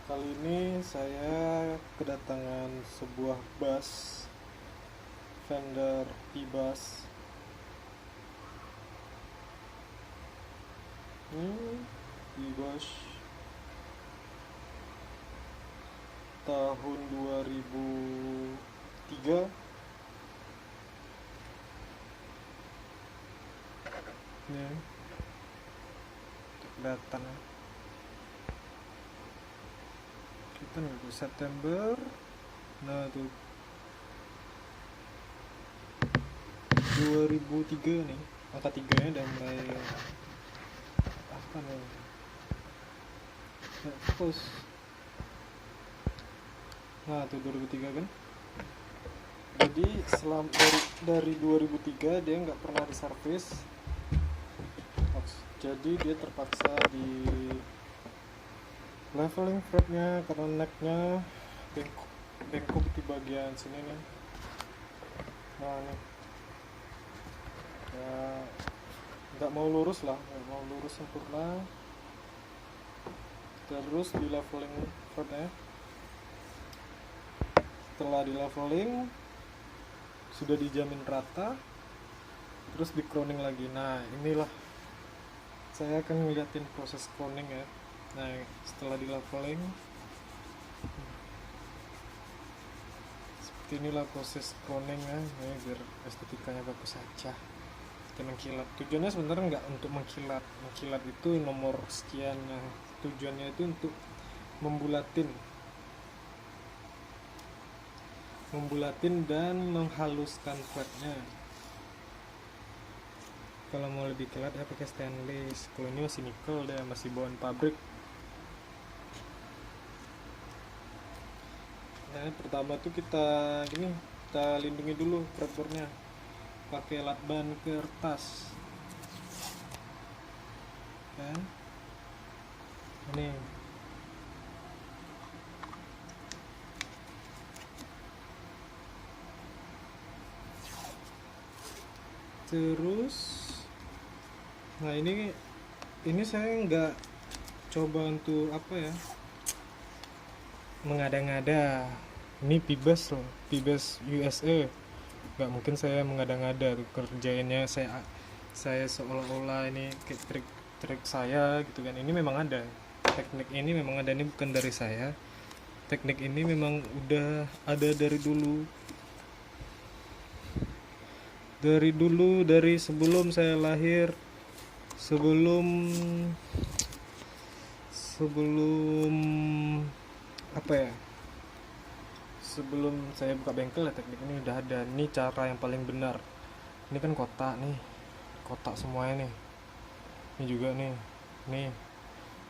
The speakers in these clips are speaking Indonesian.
Kali ini saya kedatangan sebuah bass Fender P-Bass. Ini P-Bass tahun 2003. Ini kelihatan kita nunggu September. Nah tuh 2003 nih, angka 3 nya udah mulai apa nih, nggak fokus. Nah tuh 2003 kan, jadi dari 2003 dia nggak pernah diservis, jadi dia terpaksa di leveling fretnya karena necknya bengkok di bagian sini nih. Nah nih ya, nggak mau lurus sempurna. Terus di leveling fretnya, setelah di leveling sudah dijamin rata, terus di crowning lagi. Nah inilah saya akan ngeliatin proses crowning ya. Nah setelah di leveling seperti inilah proses crowning ya. Ini biar estetikanya bagus saja, kita mengkilat. Tujuannya sebenarnya nggak untuk mengkilat itu nomor sekian. Nah, tujuannya itu untuk membulatin dan menghaluskan fretnya. Kalau mau lebih kilat ya pakai stainless. Kalau ini masih nickel, dia masih bawaan pabrik. Nah pertama tuh kita lindungi dulu fretboardnya pakai lakban kertas kan. Ini terus, nah ini saya nggak coba untuk apa ya, mengada-ngada. Ini P-Bass loh, P-Bass USA. Nggak mungkin saya mengada-ngada tuh kerjainnya. Saya seolah-olah ini kayak trik saya gitu kan. Ini memang ada teknik, ini memang ada, ini bukan dari saya. Teknik ini memang udah ada dari dulu, dari sebelum saya lahir, sebelum apa ya, sebelum saya buka bengkel ya, teknik ini udah ada. Ini cara yang paling benar. Ini kan kotak semuanya nih. Ini juga nih.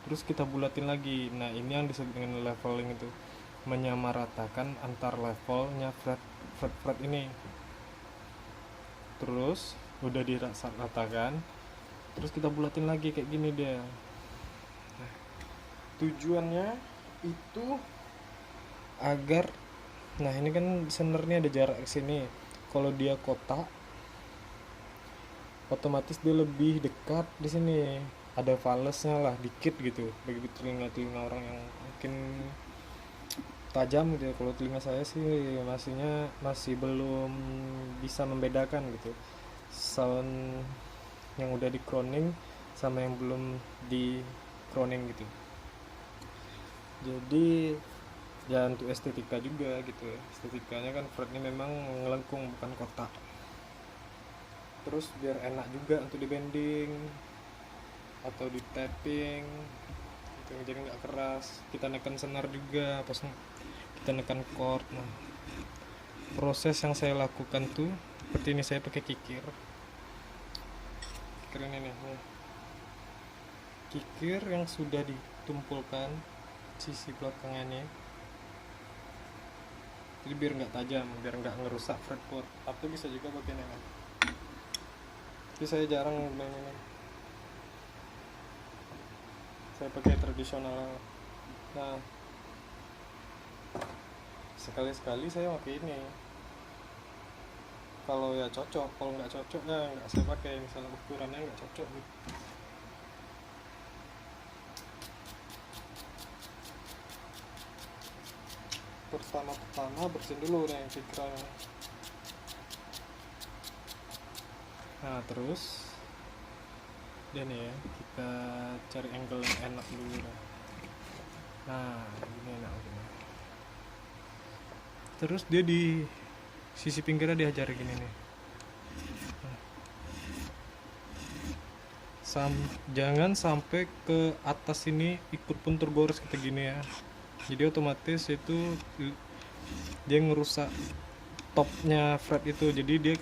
Terus kita bulatin lagi. Nah ini yang disebut dengan leveling, itu menyamaratakan antar levelnya fret ini. Terus udah diratakan, terus kita bulatin lagi kayak gini dia. Nah, tujuannya itu agar, nah ini kan sebenarnya ada jarak ke sini. Kalau dia kotak, otomatis dia lebih dekat di sini. Ada falesnya lah dikit gitu, bagi telinga orang yang mungkin tajam gitu ya. Kalau telinga saya sih masih belum bisa membedakan gitu sound yang udah di crowning sama yang belum di crowning gitu. Jadi ya untuk estetika juga gitu ya. Estetikanya kan fretnya memang ngelengkung bukan kotak. Terus biar enak juga untuk di bending atau di tapping gitu, jadi nggak keras. Kita nekan senar juga pas kita nekan chord. Nah proses yang saya lakukan tuh seperti ini. Saya pakai kikir ini nih, kikir yang sudah ditumpulkan sisi belakangnya, jadi biar nggak tajam, biar nggak ngerusak fretboard. Atau bisa juga pakai ini kan, tapi saya jarang main ini. Saya pakai tradisional. Nah sekali-sekali saya pakai ini kalau ya cocok. Kalau nggak cocok ya nggak saya pakai, misalnya ukurannya nggak cocok gitu. pertama bersihin dulu nih pikirannya. Nah terus dan ya kita cari angle yang enak dulu dah. Nah ini enak gini. Terus dia di sisi pinggirnya diajar gini nih. Jangan sampai ke atas ini ikut pun tergores kita gini ya. Jadi otomatis itu dia ngerusak topnya fret itu. Jadi dia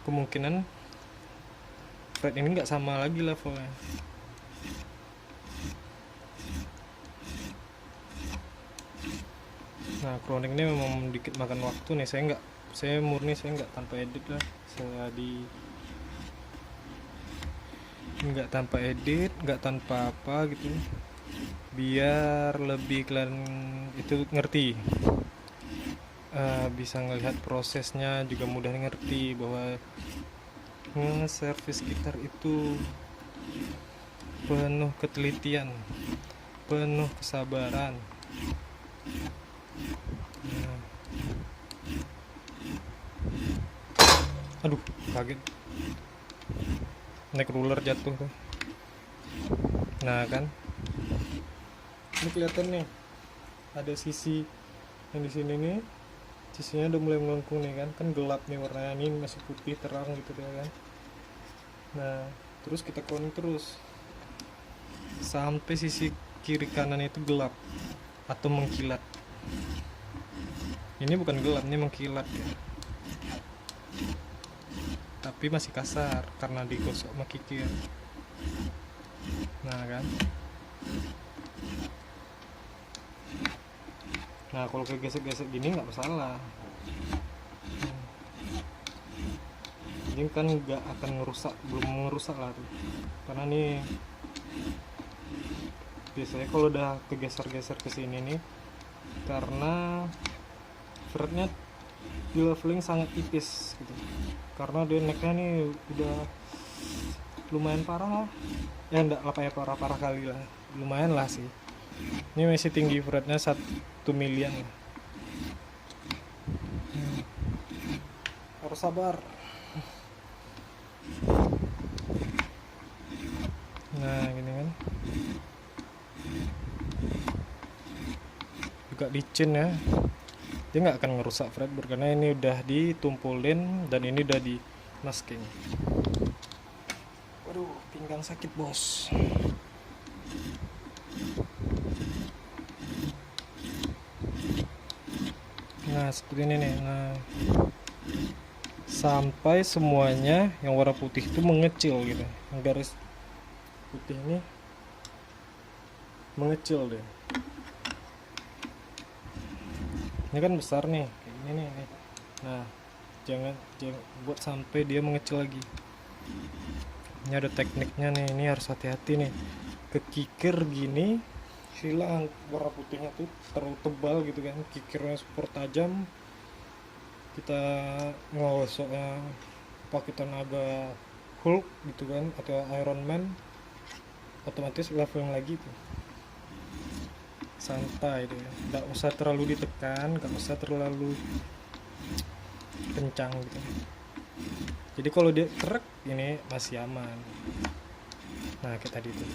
kemungkinan fret ini nggak sama lagi levelnya. Nah crowning ini memang dikit makan waktu nih. Saya murni tanpa edit lah. Nggak tanpa edit, nggak tanpa apa gitu, biar lebih kalian itu ngerti, bisa ngelihat prosesnya juga mudah ngerti bahwa nge-service gitar itu penuh ketelitian, penuh kesabaran. Aduh kaget, naik ruler jatuh tuh. Nah kan ini kelihatan nih ada sisi yang di sini nih, sisinya udah mulai melengkung nih kan gelap nih warnanya, ini masih putih terang gitu deh kan. Nah terus kita connect terus sampai sisi kiri kanan itu gelap atau mengkilat. Ini bukan gelap, ini mengkilat ya, tapi masih kasar karena digosok sama kikir. Nah kan, nah kalau kegesek-gesek gini nggak masalah, ini kan nggak akan ngerusak, belum ngerusak lah tuh. Karena nih biasanya kalau udah kegeser-geser ke sini nih, karena fretnya di leveling sangat tipis gitu, karena dia necknya nih udah lumayan parah lah ya, enggak apa ya, parah kali lah, lumayan lah sih. Ini masih tinggi fretnya 1 milian ya. Harus sabar. Nah gini kan juga licin ya, dia nggak akan ngerusak fretboard karena ini udah ditumpulin dan ini udah di masking. Waduh pinggang sakit bos. Nah seperti ini nih. Nah sampai semuanya yang warna putih itu mengecil gitu, yang garis putih ini mengecil deh. Ini kan besar nih kayak gini nih. Nah jangan buat sampai dia mengecil lagi. Ini ada tekniknya nih, ini harus hati-hati nih. Kekikir gini hilang warna putihnya tuh terlalu tebal gitu kan, kikirnya super tajam, kita ngosoknya pakai tenaga Hulk gitu kan atau Iron Man, otomatis leveling lagi tuh. Santai deh, nggak usah terlalu ditekan, nggak usah terlalu kencang gitu. Jadi kalau dia trek ini masih aman. Nah kayak tadi tuh.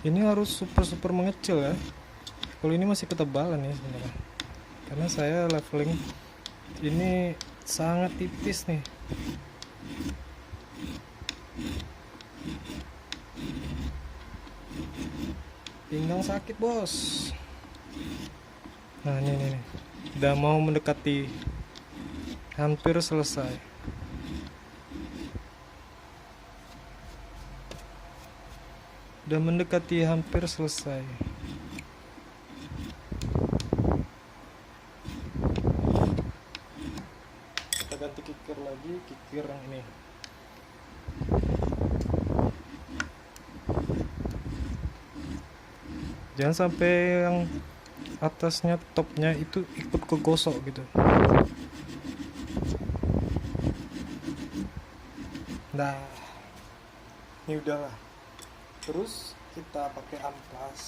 Ini harus super mengecil ya. Kalau ini masih ketebalan ya sebenarnya, karena saya leveling ini sangat tipis nih. Pinggang sakit bos. Nah ini udah mau mendekati, hampir selesai. Udah mendekati hampir selesai. Kita ganti kikir lagi, kikir yang ini. Jangan sampai yang atasnya topnya itu ikut kegosok gitu. Nah, ini udahlah. Terus kita pakai amplas.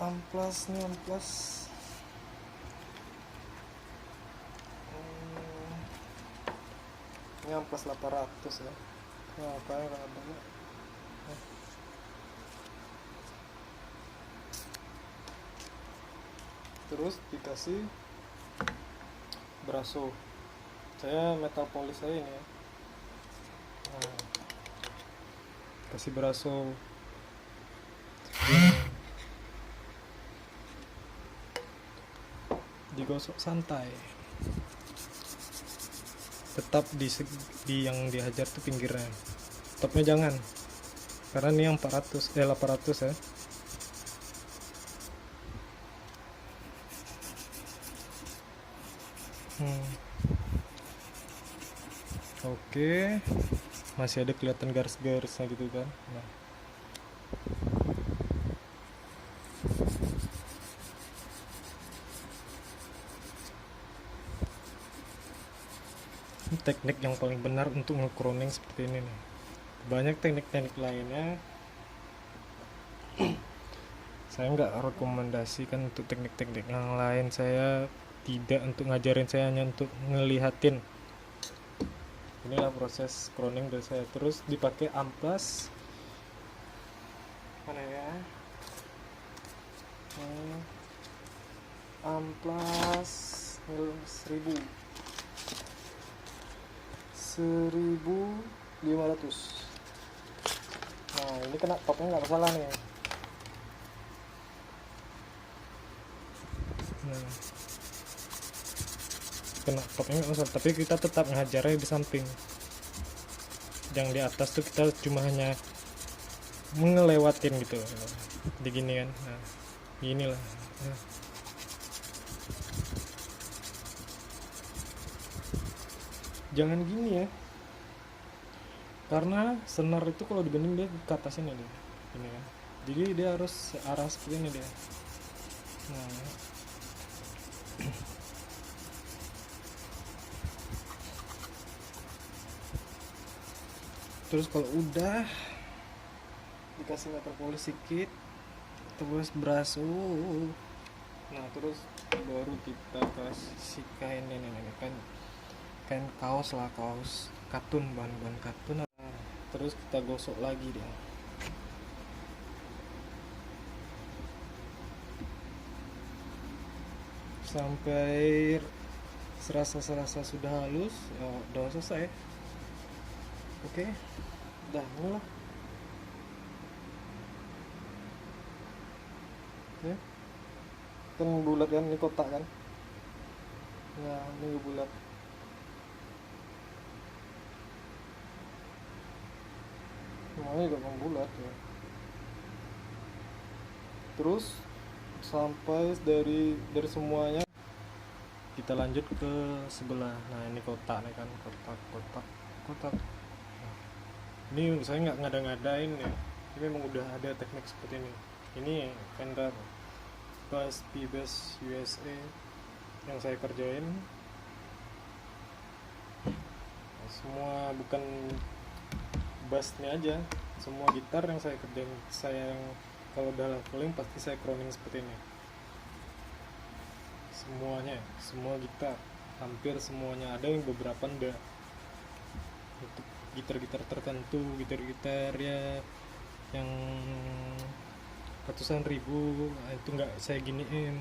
Amplas. Ini amplas 800 ya. Nah, apa ya banyak. Terus dikasih braso. Saya metal polish saya ini ya. Nah, kasih braso. Digosok santai. Tetap di yang dihajar tuh pinggirnya. Topnya jangan. Karena ini yang 800 ya. Oke. Masih ada kelihatan garis-garisnya gitu kan. Nah, ini teknik yang paling benar untuk nge-crowning seperti ini nih. Banyak teknik-teknik lainnya saya nggak rekomendasikan untuk teknik-teknik yang lain. Saya tidak untuk ngajarin, saya hanya untuk ngelihatin. Inilah proses crowning dari saya. Terus dipakai amplas mana ya, amplas 1500. Nah, ini kena topnya nggak masalah nih. Nah, kena topnya nggak masalah, tapi kita tetap ngajarnya di samping. Yang di atas tuh kita cuma hanya mengelewatin gitu, begini kan. Nah, ginilah. Nah. Jangan gini ya, karena senar itu kalau dibanding dia ke atas ini deh, ini kan. Jadi dia harus arah seperti ini dia. Nah, terus kalau udah dikasih metal polish sedikit, terus braso. Nah, terus baru kita kasih kain ini kan, kain kaos lah, kaos katun, bahan katun. Nah, terus kita gosok lagi dia. Sampai serasa sudah halus, ya udah selesai. Oke, udah inilah. Ya, kan bulat kan, ini kotak kan. Nah, ini bulat. Semuanya juga bulat ya. Terus sampai dari semuanya kita lanjut ke sebelah. Nah, ini kotak nih kan, kotak. Nah, ini saya nggak ngada-ngadain ya, ini memang udah ada teknik seperti ini. Ini vendor bass P-Bass USA yang saya kerjain. Nah, semua bukan bassnya aja, semua gitar yang saya kerjain. Saya yang kalau udah leveling pasti saya crowning seperti ini. Semuanya, semua gitar, hampir semuanya. Ada yang beberapa enggak. Untuk gitar-gitar tertentu, gitar-gitar ya yang ratusan ribu, itu enggak saya giniin.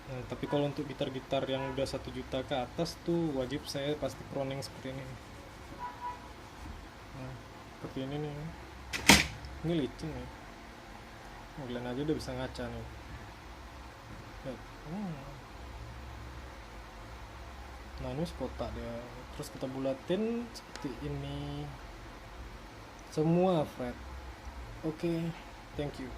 Nah, tapi kalau untuk gitar-gitar yang udah 1 juta ke atas tuh wajib saya pasti crowning seperti ini. Nah, seperti ini nih. Ini licin nih. Kalian aja udah bisa ngaca nih. Nah, ini kotak dia. Terus kita bulatin seperti ini semua fret. Oke, thank you.